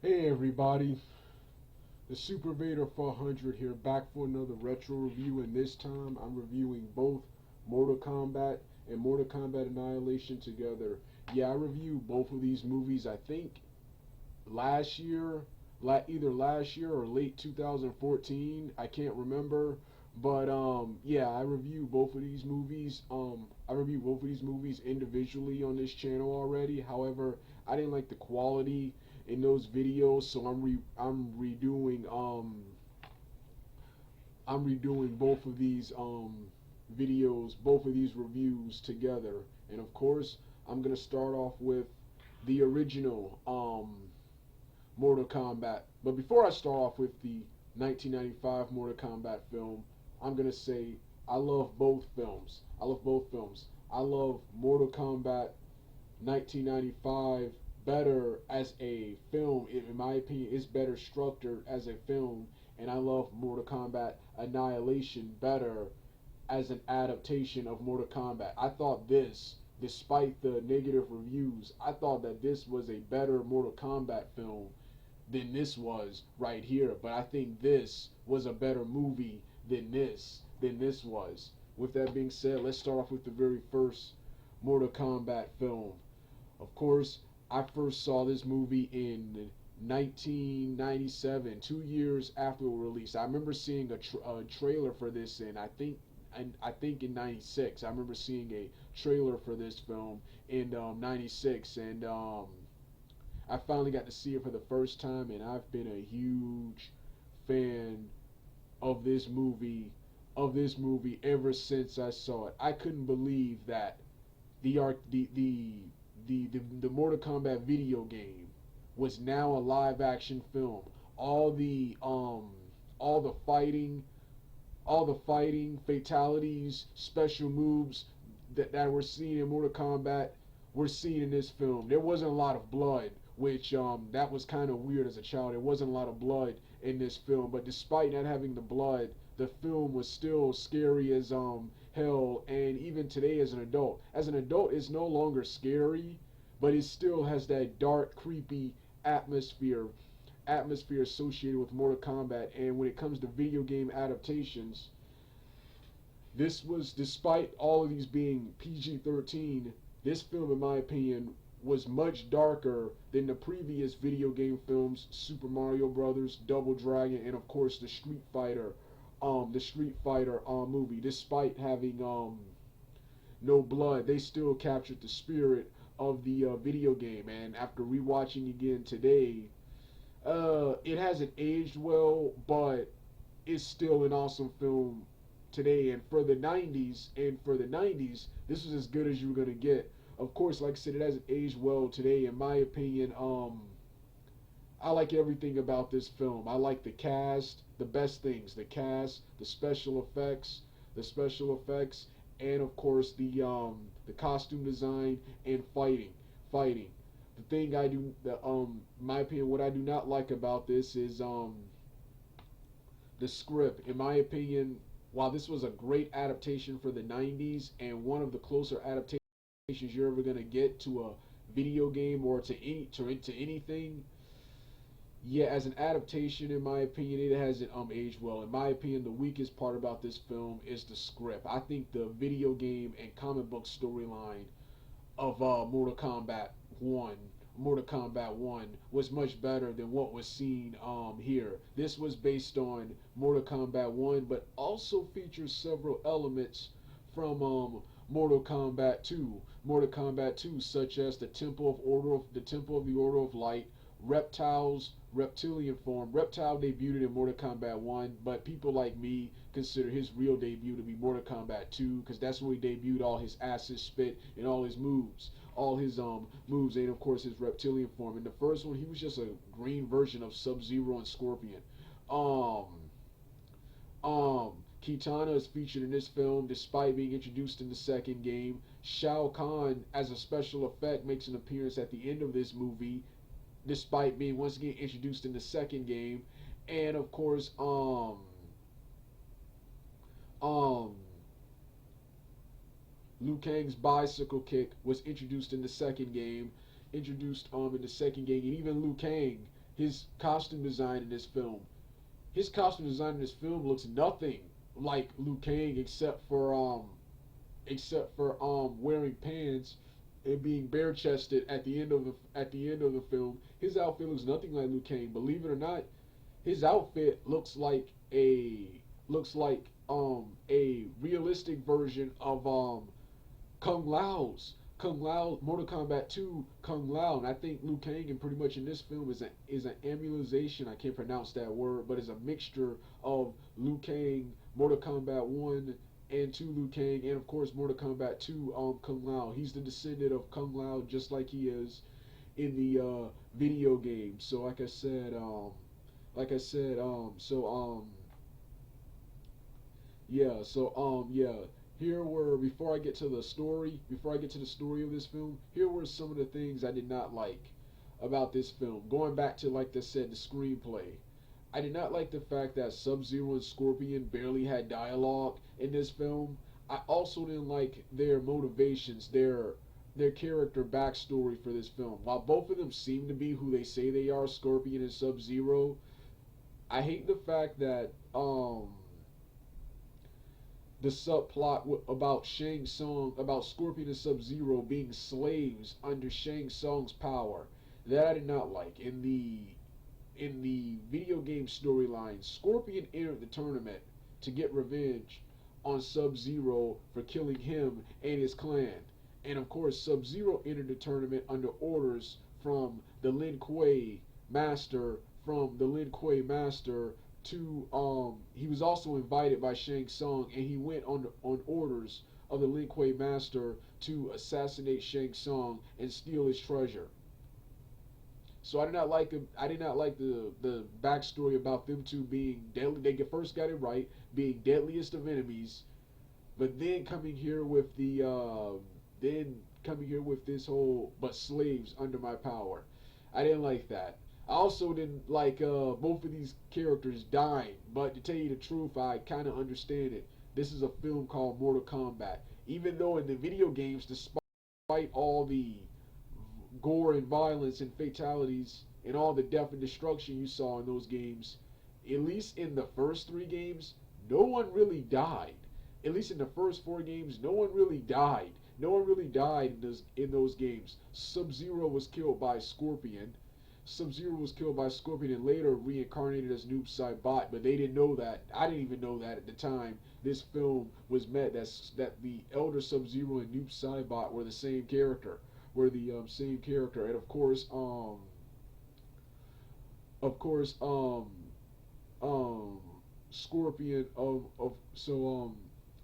Hey everybody, the Super Vader 400 here, back for another retro review, and this time I'm reviewing both Mortal Kombat and Mortal Kombat Annihilation together. Yeah, I reviewed both of these movies, I think, last year, either last year or late 2014, I can't remember. But yeah, I reviewed both of these movies individually on this channel already. However, I didn't like the quality in those videos, so I'm redoing both of these videos, both of these reviews together. And of course, I'm gonna start off with the original Mortal Kombat. But before I start off with the 1995 Mortal Kombat film, I'm gonna say I love both films. I love both films. I love Mortal Kombat 1995 better as a film. In my opinion, it's better structured as a film, and I love Mortal Kombat Annihilation better as an adaptation of Mortal Kombat. I thought this, despite the negative reviews, I thought that this was a better Mortal Kombat film than this was right here. But I think this was a better movie than this was. With that being said, let's start off with the very first Mortal Kombat film. Of course, I first saw this movie in 1997, 2 years after it was released. I remember seeing a trailer for this I think in '96. I remember seeing a trailer for this film in '96, and I finally got to see it for the first time, and I've been a huge fan of this movie ever since I saw it. I couldn't believe that the art the Mortal Kombat video game was now a live action film. All the um all the fighting all the fighting, fatalities, special moves that we're seeing in Mortal Kombat were seen in this film. There wasn't a lot of blood, which that was kind of weird as a child. There wasn't a lot of blood in this film, but despite not having the blood, the film was still scary as hell. And even today, as an adult, it's no longer scary, but it still has that dark, creepy atmosphere associated with Mortal Kombat. And when it comes to video game adaptations, this was, despite all of these being PG-13, this film, in my opinion, was much darker than the previous video game films: Super Mario Brothers, Double Dragon, and of course the Street Fighter movie. Despite having no blood, they still captured the spirit of the video game. And after rewatching again today, it hasn't aged well, but it's still an awesome film today. And for the '90s, this was as good as you were gonna get. Of course, like I said, it hasn't aged well today, in my opinion. I like everything about this film. I like the cast, the best things: the cast, the special effects, and of course the costume design and fighting. The thing I do, my opinion, what I do not like about this is the script. In my opinion, while this was a great adaptation for the '90s and one of the closer adaptations you're ever gonna get to a video game or to anything, yeah, as an adaptation, in my opinion, it hasn't aged well. In my opinion, the weakest part about this film is the script. I think the video game and comic book storyline of One, Mortal Kombat 1 was much better than what was seen here. This was based on Mortal Kombat 1, but also features several elements from Mortal Kombat 2. Mortal Kombat 2, such as the Temple of the Order of Light, reptilian form. Reptile debuted in Mortal Kombat 1, but people like me consider his real debut to be Mortal Kombat 2, because that's when he debuted all his acid spit and all his moves, and of course his reptilian form. In the first one, he was just a green version of Sub-Zero and Scorpion. Um, Kitana is featured in this film despite being introduced in the second game. Shao Kahn, as a special effect, makes an appearance at the end of this movie, despite being once again introduced in the second game. And of course, um, Liu Kang's bicycle kick was introduced in the second game, and even Liu Kang, his costume design in this film. His costume design in this film looks nothing like Liu Kang except for wearing pants and being bare chested at the end of the film. His outfit looks nothing like Liu Kang. Believe it or not, his outfit looks like a realistic version of Kung Lao Mortal Kombat 2 Kung Lao, and I think Liu Kang and pretty much in this film is an emulation. I can't pronounce that word, but it's a mixture of Liu Kang Mortal Kombat 1 and 2 Liu Kang, and of course Mortal Kombat 2 Kung Lao. He's the descendant of Kung Lao, just like he is in the video game. So like I said, yeah. Here were before I get to the story of this film, here were some of the things I did not like about this film. Going back to, like I said, the screenplay. I did not like the fact that Sub-Zero and Scorpion barely had dialogue in this film. I also didn't like their motivations, their character backstory for this film. While both of them seem to be who they say they are, Scorpion and Sub-Zero, I hate the fact that the subplot about Shang Tsung, about Scorpion and Sub-Zero being slaves under Shang Tsung's power, that I did not like. In the video game storyline, Scorpion entered the tournament to get revenge on Sub-Zero for killing him and his clan. And of course, Sub-Zero entered the tournament under orders from the Lin Kuei master, to he was also invited by Shang Tsung, and he went on orders of the Lin Kuei master to assassinate Shang Tsung and steal his treasure. So I did not like the backstory about them two being deadly. They first got it right, being deadliest of enemies, but then coming here with this whole but slaves under my power. I didn't like that. I also didn't like both of these characters dying, but to tell you the truth, I kind of understand it. This is a film called Mortal Kombat. Even though in the video games, despite all the gore and violence and fatalities and all the death and destruction you saw in those games, at least in the first three games, no one really died. At least in the first four games, no one really died. No one really died in those games. Sub-Zero was killed by Scorpion. Sub-Zero was killed by Scorpion and later reincarnated as Noob Saibot, but they didn't know that. I didn't even know that at the time this film was met. That the Elder Sub-Zero and Noob Saibot were the same character. And of course, Scorpion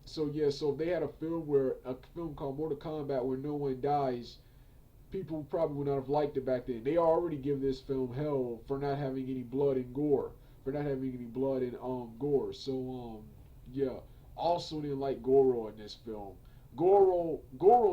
so they had a film called Mortal Kombat where no one dies. People probably would not have liked it back then. They already give this film hell for not having any blood and gore, So yeah. Also didn't like Goro in this film. Goro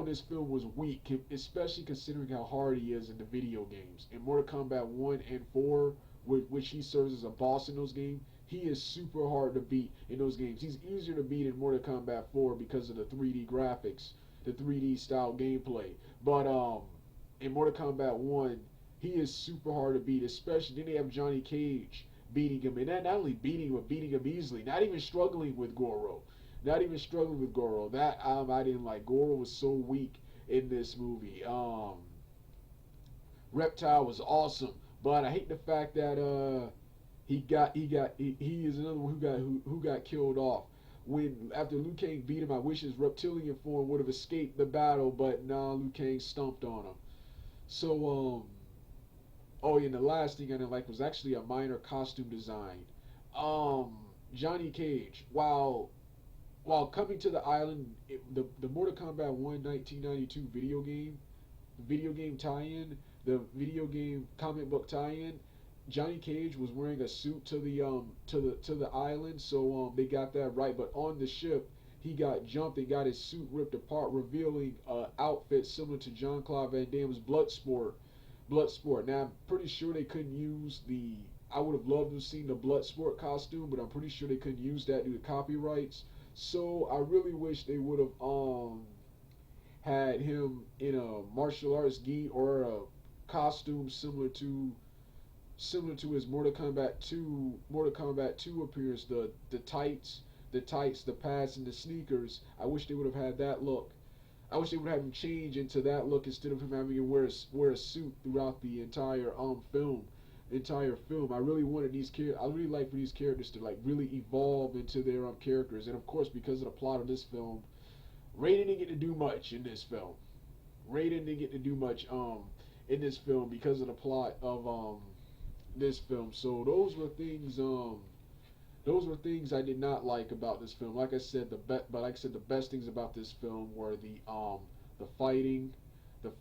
in this film was weak, especially considering how hard he is in the video games. In Mortal Kombat 1 and 4, which he serves as a boss in those games, he is super hard to beat in those games. He's easier to beat in Mortal Kombat 4 because of the 3D graphics, the 3D style gameplay. But in Mortal Kombat 1, he is super hard to beat, especially then they have Johnny Cage beating him, and not only beating him, but beating him easily, not even struggling with Goro. That I didn't like. Goro was so weak in this movie. Reptile was awesome, but I hate the fact that he is another one who got killed off. When after Liu Kang beat him, I wish his reptilian form would have escaped the battle, but nah, Liu Kang stomped on him. So oh yeah, and the last thing I didn't like was actually a minor costume design. Johnny Cage, while coming to the island, the Mortal Kombat 1 1992 video game tie-in, the video game comic book tie-in, Johnny Cage was wearing a suit to the island, so they got that right. But on the ship, he got jumped and got his suit ripped apart, revealing an outfit similar to Jean-Claude Van Damme's Bloodsport. Now I'm pretty sure they couldn't use the. I would have loved to have seen the Bloodsport costume, but I'm pretty sure they couldn't use that due to copyrights. So I really wish they would have had him in a martial arts gi or a costume similar to similar to his Mortal Kombat 2. Mortal Kombat 2 appears the tights, the pads, and the sneakers. I wish they would have had that look. I wish they would have him change into that look instead of him having to wear a suit throughout the entire film. I really wanted I really like for these characters to like really evolve into their characters, and of course because of the plot of this film, Raiden didn't get to do much in this film. Raiden didn't get to do much in this film because of the plot of this film. So those were things I did not like about this film. Like I said, the best things about this film were the fighting, the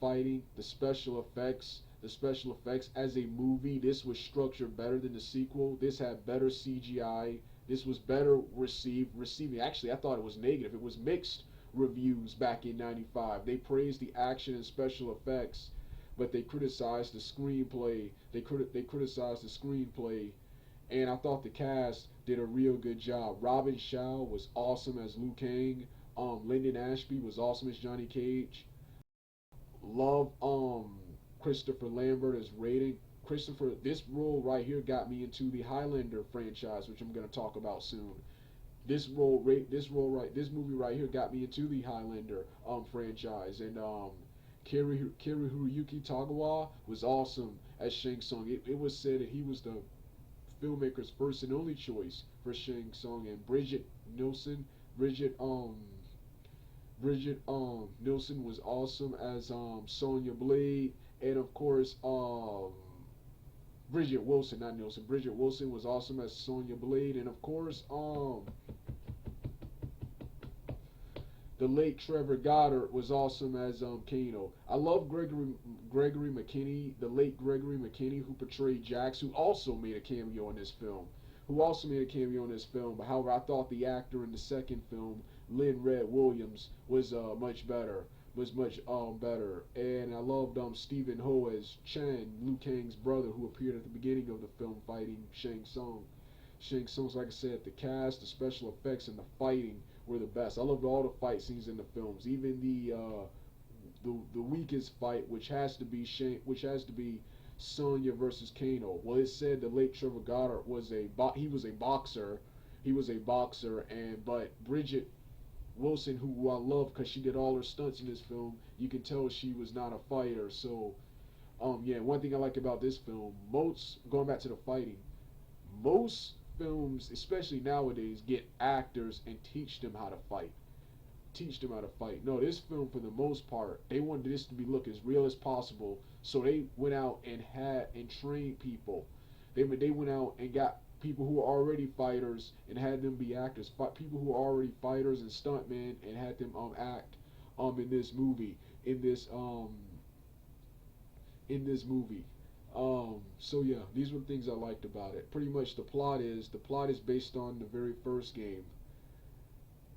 special effects. The special effects as a movie, this was structured better than the sequel. This had better CGI. This was better receiving. Actually, I thought it was negative. It was mixed reviews back in '95. They praised the action and special effects, but they criticized the screenplay. They criticized the screenplay, and I thought the cast did a real good job. Robin Shaw was awesome as Liu Kang. Lyndon Ashby was awesome as Johnny Cage. Love Christopher Lambert as Raiden. This role right here got me into the Highlander franchise, which I'm going to talk about soon. This movie right here got me into the Highlander franchise, and Hiroyuki Tagawa was awesome as Shang Tsung. It was said that he was the filmmaker's first and only choice for Shang Tsung, and Bridget Nielsen was awesome as Sonya Blade, and of course Bridget Wilson, not Nielsen. Bridget Wilson was awesome as Sonya Blade, and of course the late Trevor Goddard was awesome as Kano. I love Gregory McKinney, the late Gregory McKinney, who portrayed Jax, who also made a cameo in this film. But however, I thought the actor in the second film, Lynn Red Williams, was much better. And I loved Stephen Ho as Chen, Liu Kang's brother, who appeared at the beginning of the film fighting Shang Tsung. Like I said, the cast, the special effects, and the fighting were the best. I loved all the fight scenes in the films, even the weakest fight, which has to be Sonya versus Kano. Well, it said the late Trevor Goddard was a boxer. But Bridget Wilson, who I love because she did all her stunts in this film, you can tell she was not a fighter. So, yeah, one thing I like about this film, going back to the fighting, most films, especially nowadays, get actors and teach them how to fight. No, this film, for the most part, they wanted this to look as real as possible, so they went out and trained people. They went out and got people who are already fighters and had them be actors. People who are already fighters and stuntmen and had them act in this movie. In this movie. So yeah, these were the things I liked about it. Pretty much the plot is based on the very first game.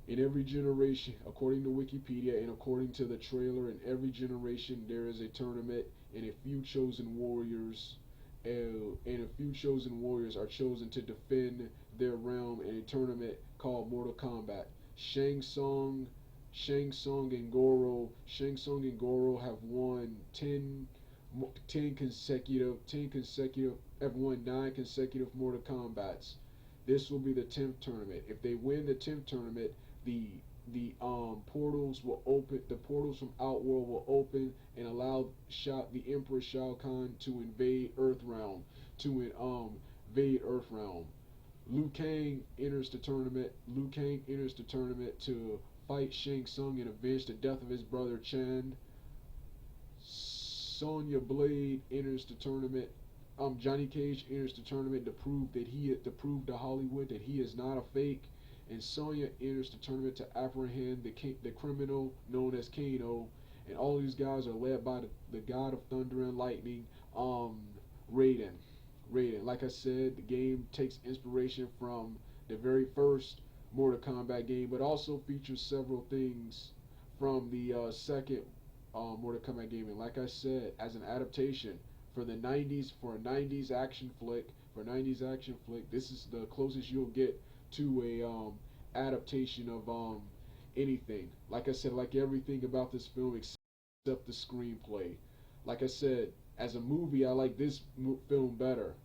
In every generation, according to Wikipedia and according to the trailer, in every generation there is a tournament, and a few chosen warriors are chosen to defend their realm in a tournament called Mortal Kombat. Shang Tsung, and Goro have won 9 consecutive Mortal Kombats. This will be the 10th tournament. If they win the 10th tournament, the portals will open. The portals from Outworld will open and allow the Emperor Shao Kahn to invade Earthrealm. Liu Kang enters the tournament. To fight Shang Tsung and avenge the death of his brother Chan. Sonya Blade enters the tournament. Johnny Cage enters the tournament to prove to Hollywood that he is not a fake. And Sonya enters the tournament to apprehend the criminal known as Kano. And all these guys are led by the god of thunder and lightning, Raiden. Like I said, the game takes inspiration from the very first Mortal Kombat game, but also features several things from the second Mortal Kombat game. And like I said, as an adaptation for a 90s action flick, this is the closest you'll get to a adaptation of anything. Like I said, like everything about this film except the screenplay. Like I said, as a movie, I like this film better.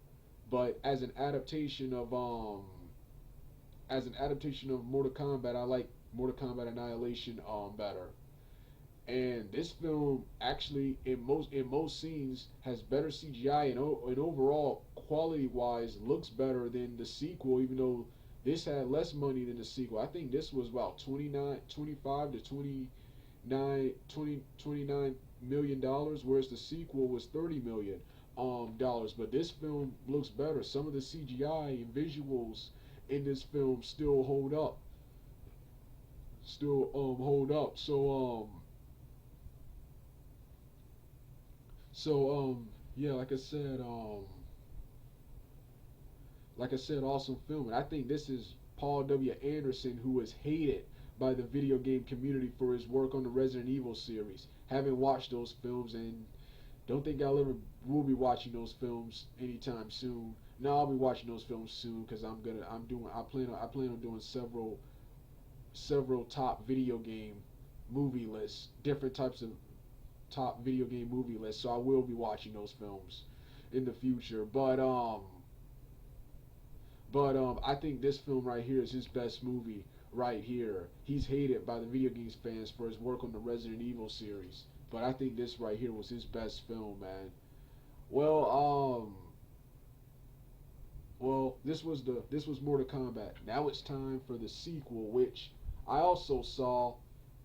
But as an adaptation of Mortal Kombat, I like Mortal Kombat Annihilation better. And this film actually in most scenes has better CGI and overall quality wise looks better than the sequel, even though this had less money than the sequel. I think this was about 25 to 29 million dollars, whereas the sequel was 30 million dollars. But this film looks better. Some of the CGI and visuals in this film still hold up. Still hold up. So yeah, like I said, awesome film. And I think this is Paul W. Anderson, who is hated by the video game community for his work on the Resident Evil series. Haven't watched those films and don't think I'll ever will be watching those films anytime soon. No, I'll be watching those films soon because I plan on doing several top video game movie lists, different types of top video game movie lists. So I will be watching those films in the future. But I think this film right here is his best movie right here. He's hated by the video games fans for his work on the Resident Evil series, but I think this right here was his best film, man. Well, this was Mortal Kombat. Now it's time for the sequel, I also saw,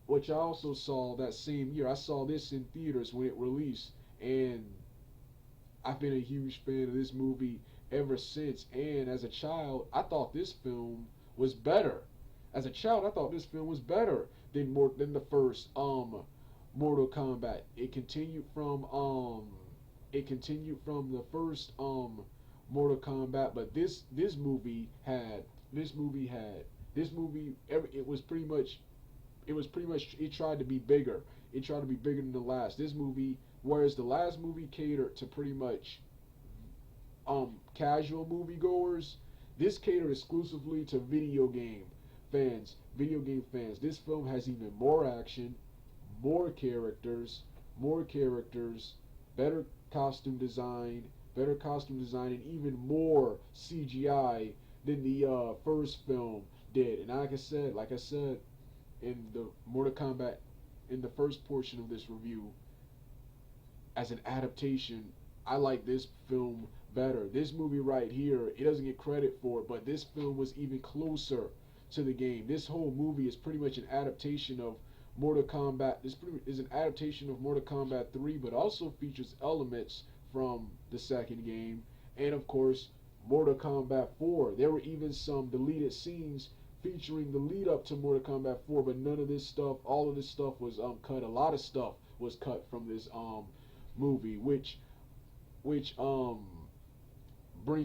which I also saw that same year. I saw this in theaters when it released, and I've been a huge fan of this movie ever since. And as a child, I thought this film was better. As a child, I thought this film was better than the first Mortal Kombat. It continued from the first Mortal Kombat, but this movie it tried to be bigger. It tried to be bigger than the last. This movie, whereas the last movie catered to pretty much casual moviegoers, this catered exclusively to video game fans. This film has even more action, more characters, better costume design, and even more CGI than the first film did. And like I said in the Mortal Kombat, in the first portion of this review, as an adaptation, I like this film better. This movie right here, it doesn't get credit for it, but this film was even closer to the game. This whole movie is pretty much an adaptation of Mortal Kombat. Is an adaptation of Mortal Kombat 3, but also features elements from the second game, and of course Mortal Kombat 4. There were even some deleted scenes featuring the lead up to Mortal Kombat 4, but none of this stuff, all of this stuff was cut. A lot of stuff was cut from this movie, which brings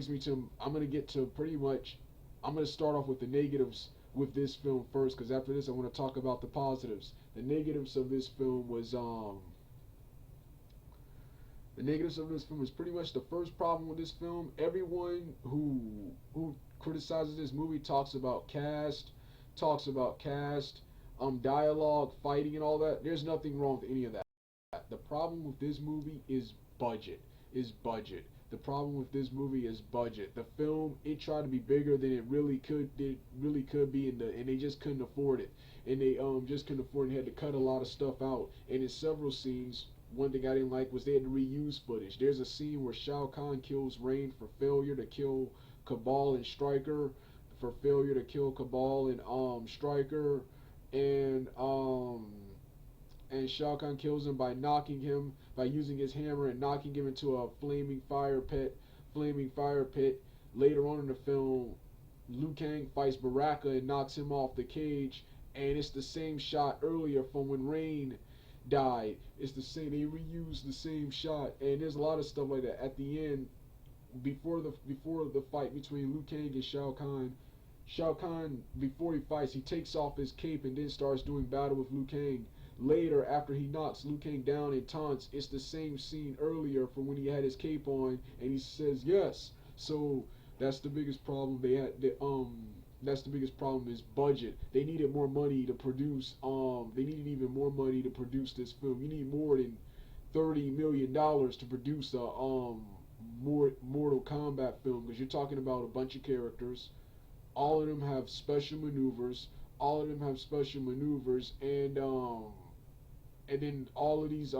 me to, I'm gonna start off with the negatives with this film first, because after this I want to talk about the positives. The negatives of this film is pretty much the first problem with this film. Everyone who criticizes this movie talks about cast, dialogue, fighting, and all that. There's nothing wrong with any of that. The problem with this movie is budget. The problem with this movie is budget. The film, it tried to be bigger than it really could. It really could be, and they just couldn't afford it. And they just couldn't afford it. They had to cut a lot of stuff out. And in several scenes, one thing I didn't like was they had to reuse footage. There's a scene where Shao Kahn kills Rain for failure to kill Cabal and Stryker, Stryker, and Shao Kahn kills him by using his hammer and knocking him into a flaming fire pit. Later on in the film, Liu Kang fights Baraka and knocks him off the cage, and it's the same shot earlier from when Rain died. It's the same. They reused the same shot, and there's a lot of stuff like that. At the end, before the fight between Liu Kang and Shao Kahn, before he fights, he takes off his cape and then starts doing battle with Liu Kang. Later, after he knocks Liu Kang down and taunts, it's the same scene earlier from when he had his cape on, and he says yes. So that's the biggest problem they had. That's the biggest problem is budget. They needed more money to produce. They needed even more money to produce this film. You need more than $30 million to produce a Mortal Kombat film, because you're talking about a bunch of characters. All of them have special maneuvers. All of them have special maneuvers, and then all of these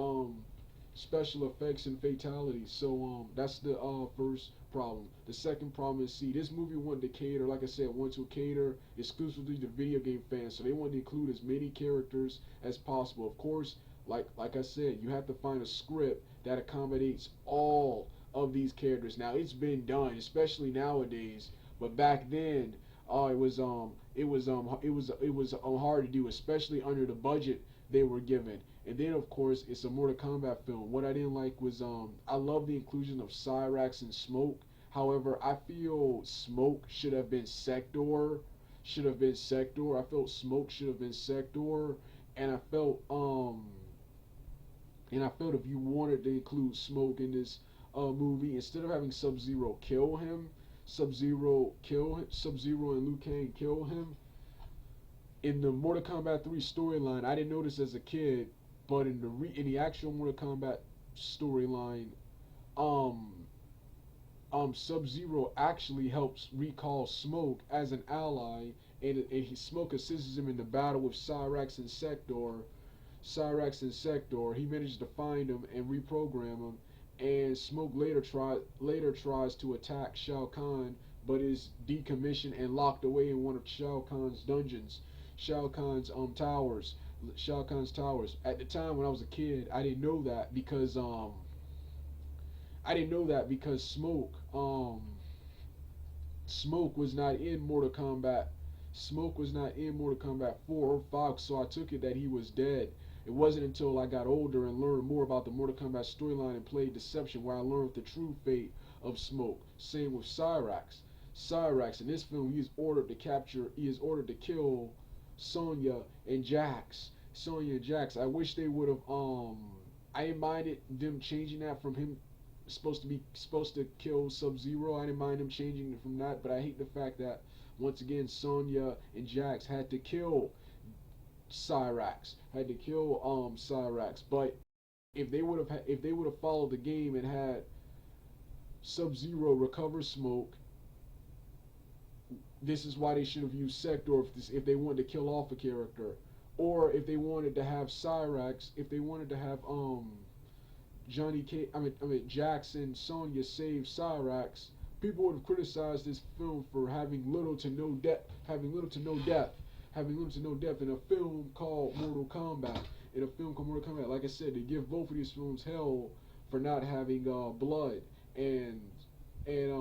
special effects and fatalities. So that's the first problem. The second problem is, see, this movie wanted to cater, like I said, wanted to cater exclusively to video game fans. So they wanted to include as many characters as possible. Of course, like I said, you have to find a script that accommodates all of these characters. Now it's been done, especially nowadays, but back then, it was hard to do, especially under the budget they were given. And then, of course, it's a Mortal Kombat film. What I didn't like was I love the inclusion of Cyrax and Smoke. However, I feel Smoke should have been Sector. Should have been Sector. I felt Smoke should have been Sector, and I felt if you wanted to include Smoke in this movie, instead of having Sub-Zero kill him, Sub-Zero and Liu Kang kill him. In the Mortal Kombat 3 storyline, I didn't notice as a kid, but in the actual Mortal Kombat storyline, Sub-Zero actually helps recall Smoke as an ally, and Smoke assists him in the battle with Cyrax and Sector. He manages to find him and reprogram him, and Smoke later tries to attack Shao Kahn, but is decommissioned and locked away in one of Shao Kahn's dungeons, Shao Kahn's towers. Shao Kahn's towers. At the time when I was a kid, I didn't know that because Smoke was not in Mortal Kombat. Smoke was not in Mortal Kombat 4 or 5, so I took it that he was dead. It wasn't until I got older and learned more about the Mortal Kombat storyline and played Deception where I learned the true fate of Smoke. Same with Cyrax. Cyrax in this film, he is ordered to kill Sonya and Jax. I wish they would have I didn't mind them changing that from him supposed to kill Sub-Zero. I didn't mind them changing it from that, but I hate the fact that once again Sonya and Jax had to kill Cyrax. But if they would have followed the game and had Sub-Zero recover Smoke, this is why they should have used Sector if they wanted to kill off a character, or if they wanted to have Cyrax, if they wanted to have Jax and Sonya save Cyrax. People would have criticized this film for having little to no depth in a film called Mortal Kombat. Like I said, they give both of these films hell for not having blood and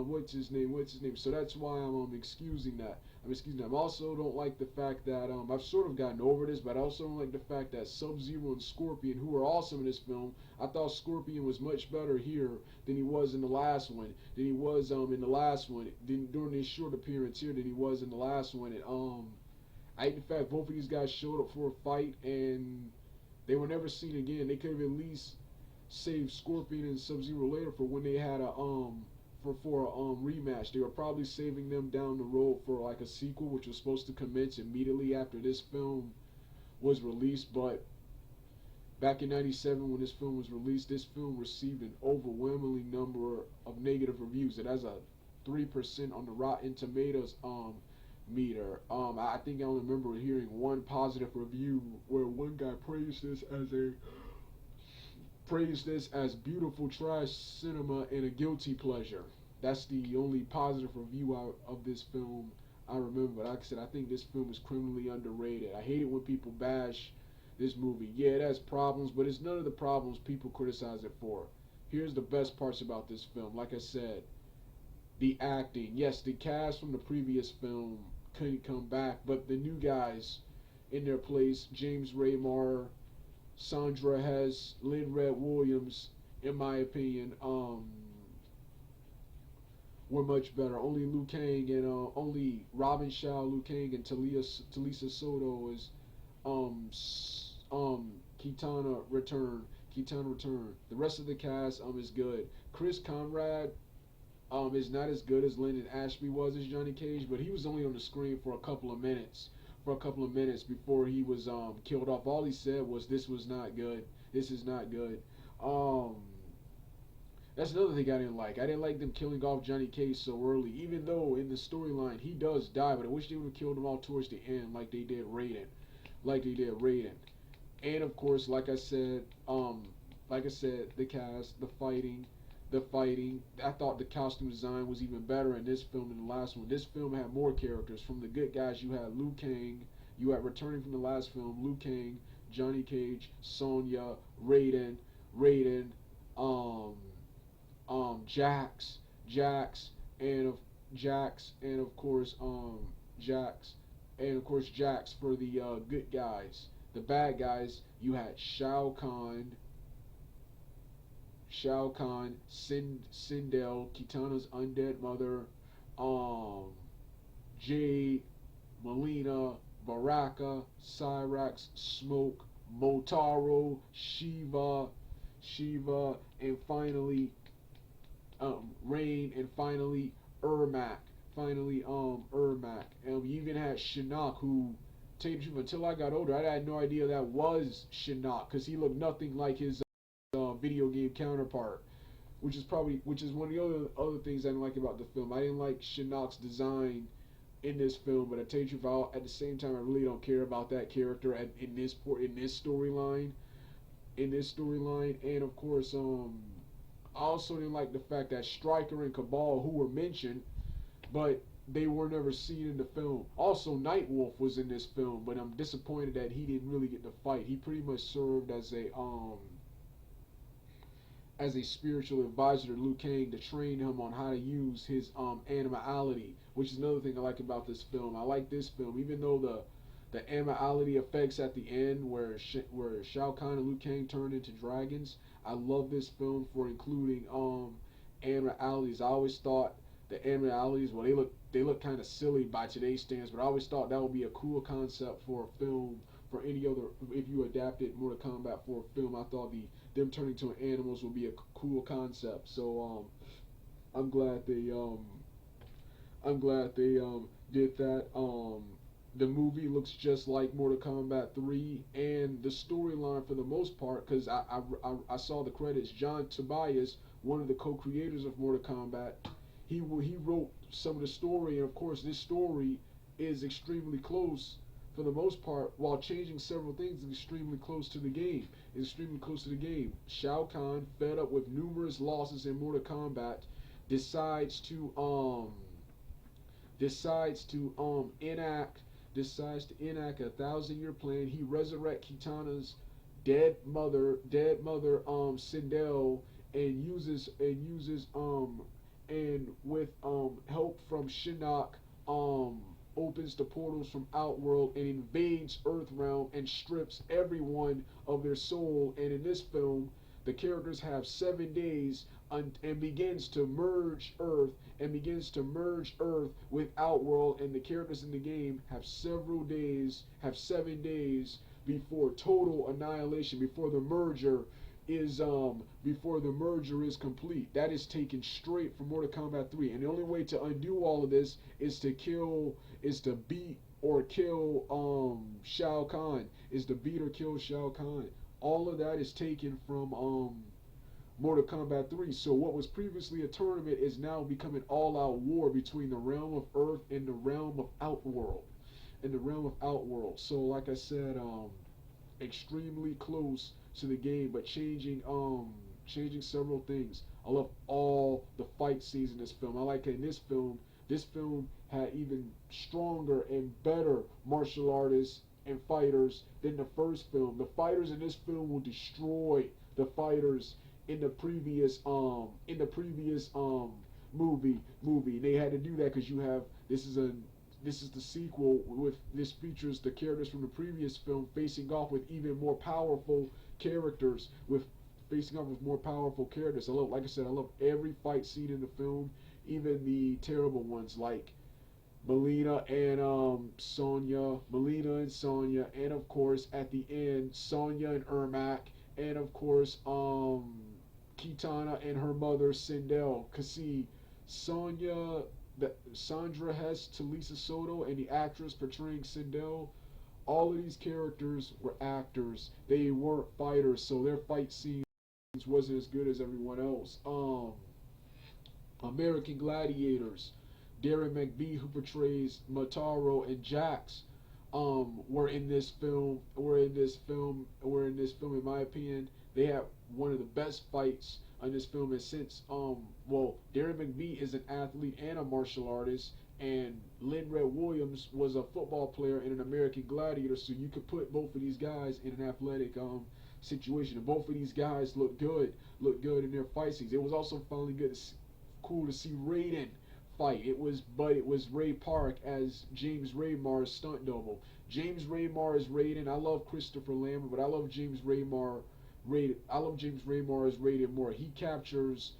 what's his name. So that's why I'm excusing that. I also don't like the fact that I've sort of gotten over this, but I also don't like the fact that Sub-Zero and Scorpion, who are awesome in this film, I thought Scorpion was much better here than he was in the last one. During his short appearance here than he was in the last one. And I hate the fact both of these guys showed up for a fight and they were never seen again. They could have at least saved Scorpion and Sub-Zero later for when they had a rematch. They were probably saving them down the road for like a sequel, which was supposed to commence immediately after this film was released. But back in '97, when this film was released, this film received an overwhelmingly number of negative reviews. It has a 3% on the Rotten Tomatoes meter. I think I only remember hearing one positive review where one guy praised this as beautiful trash cinema and a guilty pleasure. That's the only positive review of this film I remember. Like I said, I think this film is criminally underrated. I hate it when people bash this movie. Yeah, it has problems, but it's none of the problems people criticize it for. Here's the best parts about this film. Like I said, the acting. Yes, the cast from the previous film couldn't come back, but the new guys in their place, James Raymar, Sandra Hess, Lynn Red Williams, in my opinion, were much better. Only Liu Kang and only Robin Shaw, Liu Kang, and Talisa Soto is Kitana return. The rest of the cast is good. Chris Conrad is not as good as Lyndon Ashby was as Johnny Cage, but he was only on the screen for a couple of minutes before he was killed off. All he said was, "This was not good. This is not good." That's another thing I didn't like. I didn't like them killing off Johnny Cage so early, even though in the storyline he does die. But I wish they would have killed him all towards the end, like they did Raiden. And of course, like I said, the cast, the fighting. I thought the costume design was even better in this film than the last one. This film had more characters. From the good guys, you had Liu Kang. You had returning from the last film, Liu Kang, Johnny Cage, Sonya, Raiden, um, Jax, Jax, and of Jax, and of course, Jax, and of course Jax for the good guys. The bad guys, you had Shao Kahn, Sindel, Kitana's undead mother, um, Jade, Melina, Baraka, Cyrax, Smoke, Motaro, Shiva, and finally Rain, and finally Ermac. Ermac. And you even had Shinnok, who, tell you the truth, until I got older, I had no idea that was Shinnok, because he looked nothing like his video game counterpart. Which is one of the other things I didn't like about the film. I didn't like Shinnok's design in this film, but I tell you the truth, at the same time, I really don't care about that character in this storyline. And of course, I also didn't like the fact that Stryker and Cabal, who were mentioned, but they were never seen in the film. Also, Nightwolf was in this film, but I'm disappointed that he didn't really get to fight. He pretty much served as a spiritual advisor to Liu Kang to train him on how to use his animality, which is another thing I like about this film. I like this film, even though the animality effects at the end, where Shao Kahn and Liu Kang turned into dragons. I love this film for including animalities. I always thought the animalities, well, they look kind of silly by today's standards, but I always thought that would be a cool concept for a film. For any other, if you adapted Mortal Kombat for a film, I thought them turning to animals would be a cool concept. So I'm glad they did that. The movie looks just like Mortal Kombat 3, and the storyline for the most part, because I saw the credits. John Tobias, one of the co-creators of Mortal Kombat, he wrote some of the story, and of course this story is extremely close for the most part, while changing several things, is extremely close to the game. Shao Kahn, fed up with numerous losses in Mortal Kombat, decides to enact a 1,000-year plan. He resurrects Kitana's dead mother, Sindel, and with help from Shinnok, opens the portals from Outworld and invades Earthrealm and strips everyone of their soul. And in this film, the characters have 7 days and begins to merge Earth with Outworld, and the characters in the game have 7 days before total annihilation, before the merger is complete. That is taken straight from Mortal Kombat 3. And the only way to undo all of this is to beat or kill Shao Kahn. All of that is taken from Mortal Kombat 3. So what was previously a tournament is now becoming all-out war between the realm of Earth and the realm of Outworld. So like I said, extremely close to the game, but changing several things. I love all the fight scenes in this film. I like it in this film. This film had even stronger and better martial artists and fighters than the first film. The fighters in this film will destroy the fighters in the previous movie. They had to do that because this is the sequel. This features the characters from the previous film facing off with even more powerful characters. Like I said, I love every fight scene in the film, even the terrible ones like Melina and Sonya, and of course at the end Sonya and Ermac, and of course Kitana and her mother Sindel. Cause see, Sandra Hess, Talisa Soto, and the actress portraying Sindel, all of these characters were actors. They weren't fighters, so their fight scenes wasn't as good as everyone else. American Gladiators, Darren McBee, who portrays Motaro and Jax, were in this film. Were in this film. In my opinion, they had one of the best fights in this film. And since well, Darren McBee is an athlete and a martial artist, and Lynn Red Williams was a football player and an American Gladiator, so you could put both of these guys in an athletic situation. And both of these guys look good in their fight scenes. It was also finally cool to see Raiden fight. It was Ray Park as James Raymar's stunt double. James Raymar is Raiden. I love Christopher Lambert, but I love James Raymar. I love James Raymar as Raiden more. He captures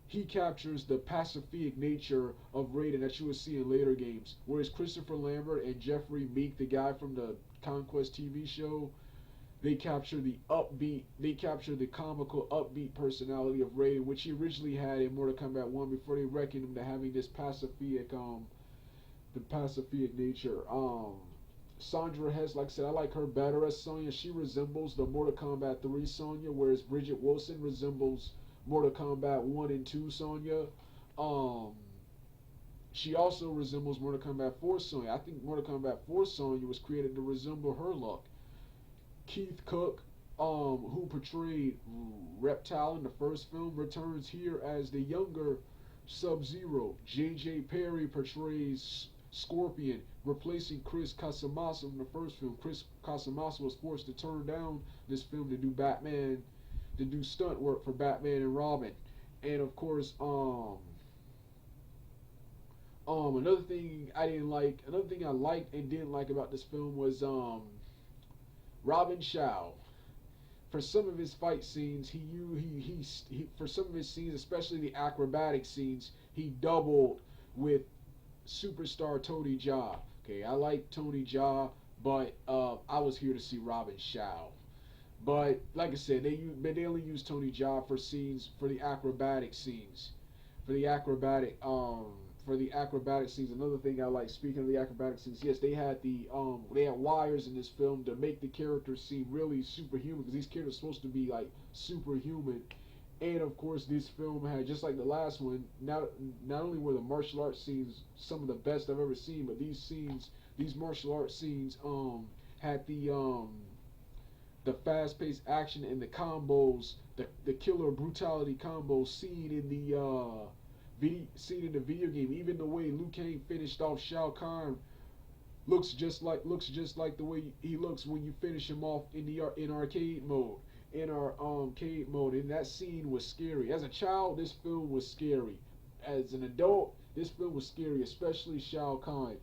the pacific nature of Raiden that you will see in later games. Whereas Christopher Lambert and Jeffrey Meek, the guy from the Conquest TV show, they capture the comical, upbeat personality of Raiden, which he originally had in Mortal Kombat 1 before they reckoned him to having this the pacific nature. Sandra Hess, like I said, I like her better as Sonya. She resembles the Mortal Kombat 3 Sonya, whereas Bridget Wilson resembles Mortal Kombat 1 and 2 Sonya. She also resembles Mortal Kombat 4 Sonya. I think Mortal Kombat 4 Sonya was created to resemble her look. Keith Cook, who portrayed Reptile in the first film, returns here as the younger Sub-Zero. J.J. Perry portrays Scorpion, replacing Chris Casamassa in the first film. Chris Casamassa was forced to turn down this film to do stunt work for Batman and Robin. And of course, another thing I liked and didn't like about this film was Robin Shao. For some of his fight scenes, for some of his scenes, especially the acrobatic scenes, he doubled with superstar Tony Jaa. Okay, I like Tony Jaa, but I was here to see Robin Shao. But like I said, they only use Tony Jaa for scenes, for the acrobatic scenes, for the acrobatic scenes. Another thing I like, speaking of the acrobatic scenes, yes, they had wires in this film to make the characters seem really superhuman, because these characters are supposed to be like superhuman. And of course, this film had, just like the last one, not only were the martial arts scenes some of the best I've ever seen, but these martial arts scenes had the fast-paced action and the combos, the killer brutality combos seen in the video game. Even the way Liu Kang finished off Shao Kahn looks just like the way he looks when you finish him off in arcade mode. And that scene was scary. As a child, this film was scary. As an adult, this film was scary, especially Shao Kahn.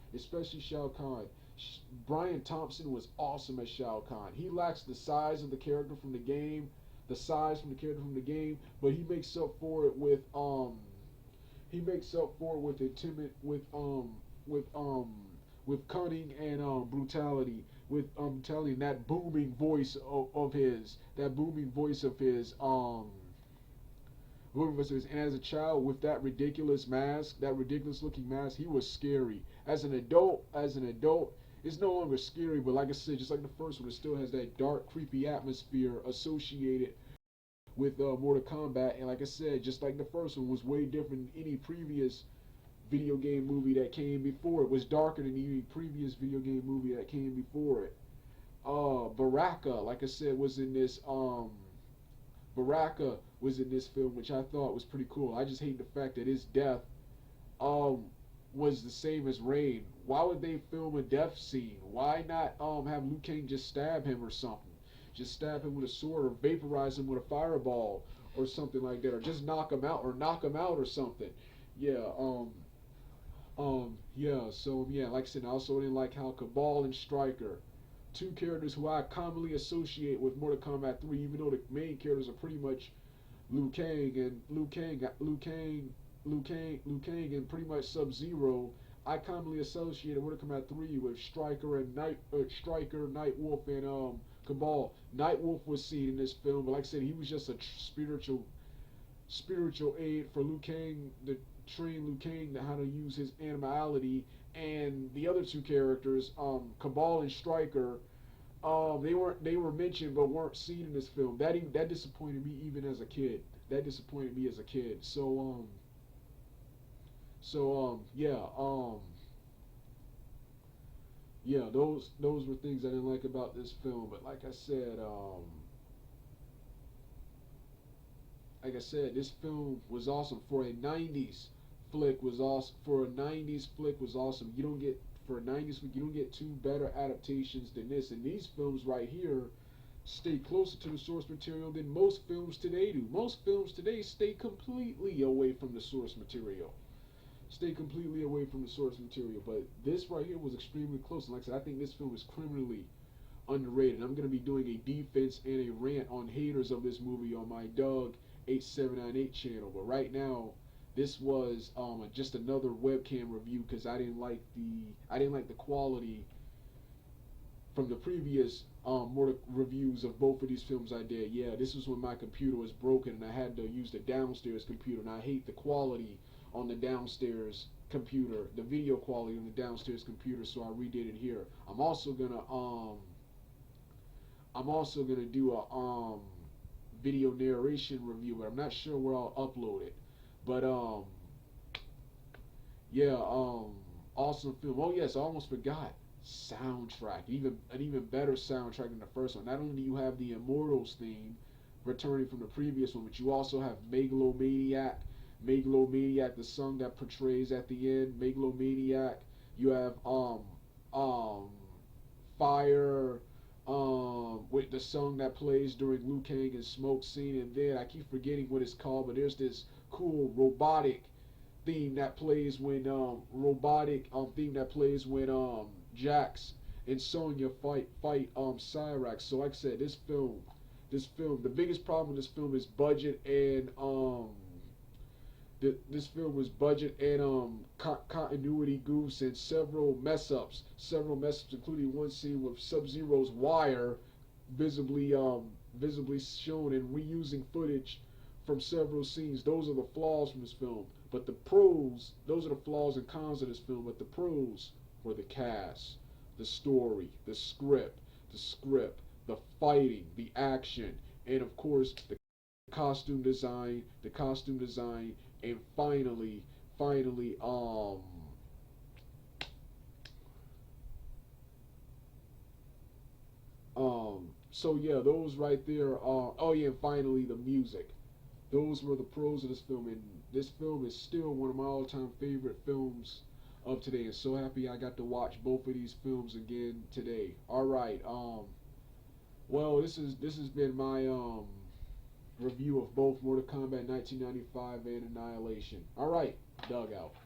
Brian Thompson was awesome as Shao Kahn. He lacks the size of the character from the game, but he makes up for it with cunning and brutality, with telling that booming voice of his, and as a child, with that ridiculous looking mask, he was scary. As an adult, it's no longer scary, but like I said, just like the first one, it still has that dark, creepy atmosphere associated with Mortal Kombat. And like I said, just like the first one, was way different than any previous video game movie that came before. It was darker than any previous video game movie that came before it. Baraka, like I said, was in this film, which I thought was pretty cool. I just hate the fact that his death was the same as Rain. Why would they film a death scene? Why not have Liu Kang just stab him or something? Just stab him with a sword, or vaporize him with a fireball or something like that, or just knock him out or something. Yeah, like I said, I also didn't like how Cabal and Stryker, two characters who I commonly associate with Mortal Kombat 3, even though the main characters are pretty much Liu Kang and pretty much Sub-Zero. I commonly associated Mortal Kombat 3 with Stryker, Nightwolf, and Cabal. Nightwolf was seen in this film, but like I said, he was just a spiritual aid for Liu Kang, to train Liu Kang how to use his animality. And the other two characters, Cabal and Stryker, They were mentioned but weren't seen in this film. That disappointed me even as a kid. That disappointed me as a kid. Yeah, those were things I didn't like about this film. But like I said, this film was awesome for a '90s flick. Was awesome for a '90s flick. Was awesome. You don't get for a '90s flick. You don't get two better adaptations than this. And these films right here stay closer to the source material than most films today do. Most films today stay completely away from the source material. Stay completely away from the source material. But this right here was extremely close. And like I said, I think this film is criminally underrated. I'm going to be doing a defense and a rant on haters of this movie on my Doug 8798 channel. But right now, this was just another webcam review because I didn't like the quality from the previous more reviews of both of these films I did. Yeah, this was when my computer was broken and I had to use the downstairs computer, and I hate the quality on the downstairs computer, the video quality on the downstairs computer, so I redid it here. I'm also gonna do a video narration review, but I'm not sure where I'll upload it. But yeah, awesome film. Oh yes, I almost forgot. Soundtrack, an even better soundtrack than the first one. Not only do you have the Immortals theme returning from the previous one, but you also have Megalomaniac, the song that portrays at the end, Megalomaniac. You have um Fire, with the song that plays during Liu Kang and Smoke scene, and then I keep forgetting what it's called, but there's this cool robotic theme that plays when Jax and Sonya fight Cyrax. So like I said, this film, the biggest problem with this film is budget and this film was budget and continuity goofs and several mess ups, including one scene with Sub-Zero's wire visibly shown and reusing footage from several scenes. Those are the flaws from this film. But the pros, those are the flaws and cons of this film. But the pros were the cast, the story, the fighting, the action, and of course the costume design, and finally, so yeah, those right there are, oh yeah, and finally the music. Those were the pros of this film, and this film is still one of my all-time favorite films of today. And so happy I got to watch both of these films again today. All right, well, this has been my review of both Mortal Kombat 1995 and Annihilation. All right, Doug out.